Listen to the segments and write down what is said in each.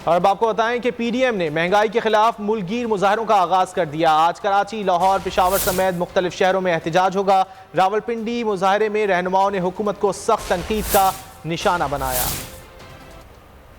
اور اب آپ کو بتائیں کہ پی ڈی ایم نے مہنگائی کے خلاف ملک گیر مظاہروں کا آغاز کر دیا۔ آج کراچی، لاہور، پشاور سمیت مختلف شہروں میں احتجاج ہوگا۔ راولپنڈی مظاہرے میں رہنماؤں نے حکومت کو سخت تنقید کا نشانہ بنایا۔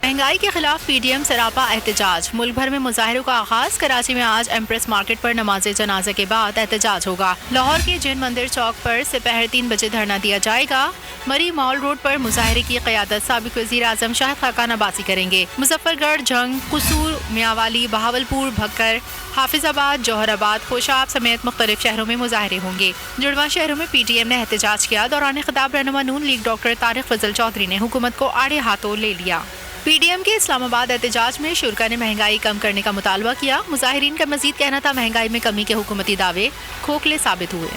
مہنگائی کے خلاف پی ڈی ایم سراپا احتجاج، ملک بھر میں مظاہروں کا آغاز۔ کراچی میں آج ایمپریس مارکیٹ پر نماز جنازہ کے بعد احتجاج ہوگا۔ لاہور کے جین مندر چوک پر سپہر 3 بجے دھرنا دیا جائے گا۔ مری مال روڈ پر مظاہرے کی قیادت سابق وزیر اعظم شاہد خاقان عباسی کریں گے۔ مظفر گڑھ، جھنگ، قصور، میاوالی، بہاولپور، بھکر، حافظ آباد، جوہر آباد، خوشاب سمیت مختلف شہروں میں مظاہرے ہوں گے۔ جڑواں شہروں میں پی ڈی ایم نے احتجاج کیا۔ دوران خطاب رہنما نون لیگ ڈاکٹر طارق فضل چودھری نے حکومت کو آڑے ہاتھوں لے لیا۔ پی ڈی ایم کے اسلام آباد احتجاج میں شرکاء نے مہنگائی کم کرنے کا مطالبہ کیا۔ مظاہرین کا مزید کہنا تھا مہنگائی میں کمی کے حکومتی دعوے کھوکھلے ثابت ہوئے۔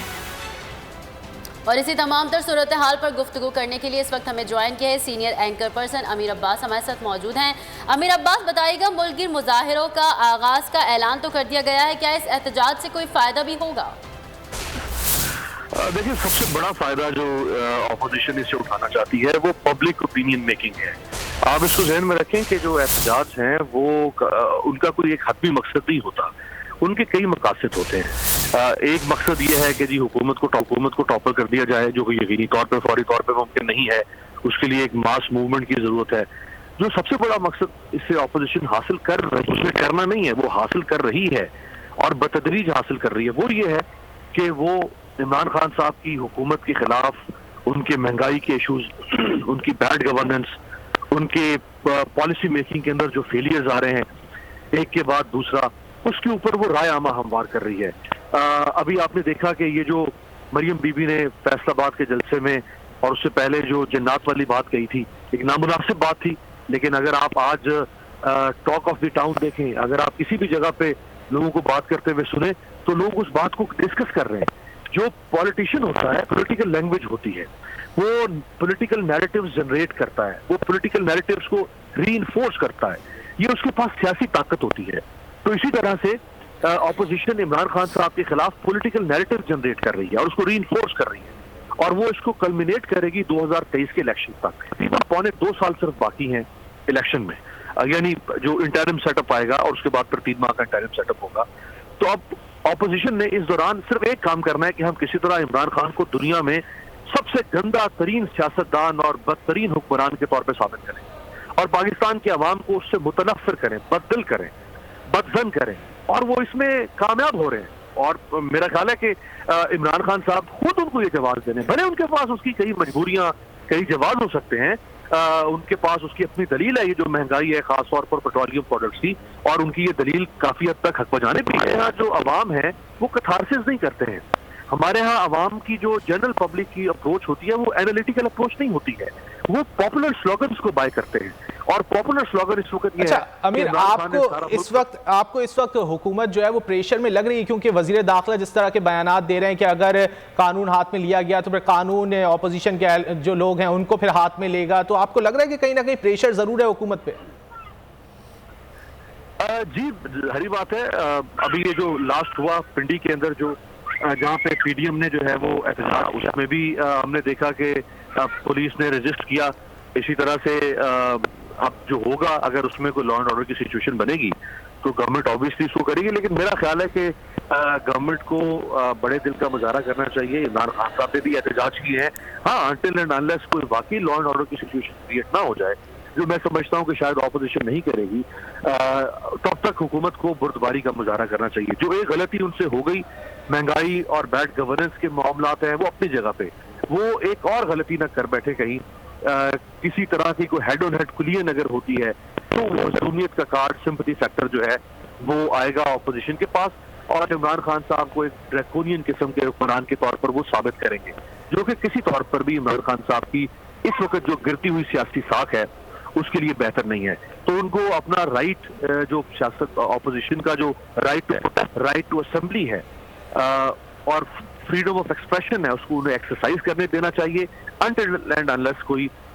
اور اسی تمام تر صورتحال پر گفتگو کرنے کے لیے اس وقت ہمیں جوائن کیا ہے سینئر اینکر پرسن امیر عباس ہمارے ساتھ موجود ہیں۔ امیر عباس، بتائیے گا ملک گیر مظاہروں کا آغاز کا اعلان تو کر دیا گیا ہے، کیا اس احتجاج سے کوئی فائدہ بھی ہوگا؟ دیکھیں، سب سے بڑا فائدہ جو اپوزیشن اس سے اٹھانا چاہتی ہے وہ پبلک اوپینین میکنگ ہے۔ آپ اس کو ذہن میں رکھیں کہ جو احتجاج ہیں وہ ان کا کوئی ایک حتمی مقصد نہیں ہوتا، ان کے کئی مقاصد ہوتے ہیں۔ ایک مقصد یہ ہے کہ جی حکومت کو ٹاپر کر دیا جائے، جو کہ یقینی طور پہ فوری طور پہ ممکن نہیں ہے، اس کے لیے ایک ماس موومنٹ کی ضرورت ہے۔ جو سب سے بڑا مقصد اس سے اپوزیشن حاصل کر رہی ہے، اس میں کرنا نہیں ہے، وہ حاصل کر رہی ہے اور بتدریج حاصل کر رہی ہے، وہ یہ ہے کہ وہ عمران خان صاحب کی حکومت کے خلاف ان کے مہنگائی کے ایشوز، ان کی بیڈ گورننس، ان کے پالیسی میکنگ کے اندر جو فیلیئرز آ رہے ہیں ایک کے بعد دوسرا، اس کے اوپر وہ رائے عامہ ہموار کر رہی ہے۔ ابھی آپ نے دیکھا کہ یہ جو مریم بی بی نے فیصل آباد کے جلسے میں اور اس سے پہلے جو جنات والی بات کہی تھی، ایک نامناسب بات تھی، لیکن اگر آپ آج ٹاک آف دی ٹاؤن دیکھیں، اگر آپ کسی بھی جگہ پہ لوگوں کو بات کرتے ہوئے سنیں تو لوگ اس بات کو ڈسکس کر رہے ہیں۔ جو پولیٹیشین ہوتا ہے، پولیٹیکل لینگویج ہوتی ہے، وہ پولیٹیکل نیریٹیوز جنریٹ کرتا ہے، وہ پولیٹیکل نیریٹیوز کو ری انفورس کرتا ہے، یہ اس کے پاس سیاسی طاقت ہوتی ہے۔ تو اسی طرح سے اپوزیشن عمران خان صاحب کے خلاف پولیٹیکل نیریٹیو جنریٹ کر رہی ہے اور اس کو ری انفورس کر رہی ہے، اور وہ اس کو کلمینیٹ کرے گی 2023 کے الیکشن تک۔ تقریباً پونے 2 سال صرف باقی ہیں الیکشن میں، یعنی جو انٹرم سیٹ اپ آئے گا اور اس کے بعد پھر 3 ماہ کا انٹرم سیٹ اپ ہوگا۔ تو اب اپوزیشن نے اس دوران صرف ایک کام کرنا ہے کہ ہم کسی طرح عمران خان کو دنیا میں سب سے گندا ترین سیاستدان اور بدترین حکمران کے طور پہ ثابت کریں، اور پاکستان کے عوام کو اس سے متنفر کریں، بددل کریں، بدظن کریں، اور وہ اس میں کامیاب ہو رہے ہیں۔ اور میرا خیال ہے کہ عمران خان صاحب خود ان کو یہ جواز دینے، بھلے ان کے پاس اس کی کئی مجبوریاں، کئی جواز ہو سکتے ہیں، ان کے پاس اس کی اپنی دلیل ہے، یہ جو مہنگائی ہے خاص طور پر پیٹرولیم پروڈکٹس کی، اور ان کی یہ دلیل کافی حد تک حق بجانے بھی ہے۔ جو عوام ہے وہ کتھارسس نہیں کرتے ہیں۔ ہمارے ہاں عوام کی جو جنرل پبلک کی اپروچ ہوتی ہے وہ اینالیٹیکل اپروچ نہیں ہوتی ہے، وہ پاپولر سلوگنز کو بائی کرتے ہیں، اور پاپولر سلوگن اس وقت یہ ہے۔ امیر، آپ کو اس وقت حکومت جو ہے وہ پریشر میں لگ رہی ہے، کیونکہ وزیر داخلہ جس طرح کے بیانات دے رہے ہیں کہ اگر قانون ہاتھ میں لیا گیا تو پھر قانون اپوزیشن کے جو لوگ ہیں ان کو پھر ہاتھ میں لے گا، تو آپ کو لگ رہا ہے کہ کہیں نہ کہیں پریشر ضرور ہے حکومت پہ؟ جی ہری بات ہے۔ ابھی یہ جو لاسٹ ہوا پنڈی کے اندر، جو جہاں پہ پی ڈی ایم نے جو ہے وہ احتجاج، اس میں بھی ہم نے دیکھا کہ پولیس نے ریزسٹ کیا۔ اسی طرح سے اب جو ہوگا، اگر اس میں کوئی لا اینڈ آرڈر کی سچویشن بنے گی تو گورنمنٹ آبویسلی اس کو کرے گی، لیکن میرا خیال ہے کہ گورنمنٹ کو بڑے دل کا مظاہرہ کرنا چاہیے۔ عمران خان صاحب نے بھی احتجاج کیے ہیں، ہاں، انٹل اینڈ انلیس کوئی واقعی لا اینڈ آرڈر کی سچویشن کریٹ نہ ہو جائے، جو میں سمجھتا ہوں کہ شاید اپوزیشن نہیں کرے گی، تب تک حکومت کو بردباری کا مظاہرہ کرنا چاہیے۔ جو ایک غلطی ان سے ہو گئی، مہنگائی اور بیڈ گورننس کے معاملات ہیں، وہ اپنی جگہ پہ، وہ ایک اور غلطی نہ کر بیٹھے کہیں، کسی طرح کی کوئی ہیڈ آن ہیڈ کلین اگر ہوتی ہے تو وہ ضروریت کا کارڈ، سمپتھی فیکٹر جو ہے وہ آئے گا اپوزیشن کے پاس، اور عمران خان صاحب کو ایک ڈریکونین قسم کے حکمران کے طور پر وہ ثابت کریں گے، جو کہ کسی طور پر بھی عمران خان صاحب کی اس وقت جو گرتی ہوئی سیاسی ساکھ ہے اس کے لیے بہتر نہیں ہے۔ تو ان کو اپنا رائٹ، جو سیاست اپوزیشن کا جو رائٹ ٹو اسمبلی ہے اور فریڈم آف ایکسپریشن ہے، اس کو انہیں ایکسرسائز کرنے دینا چاہیے، انٹل اینڈ انلیس کوئی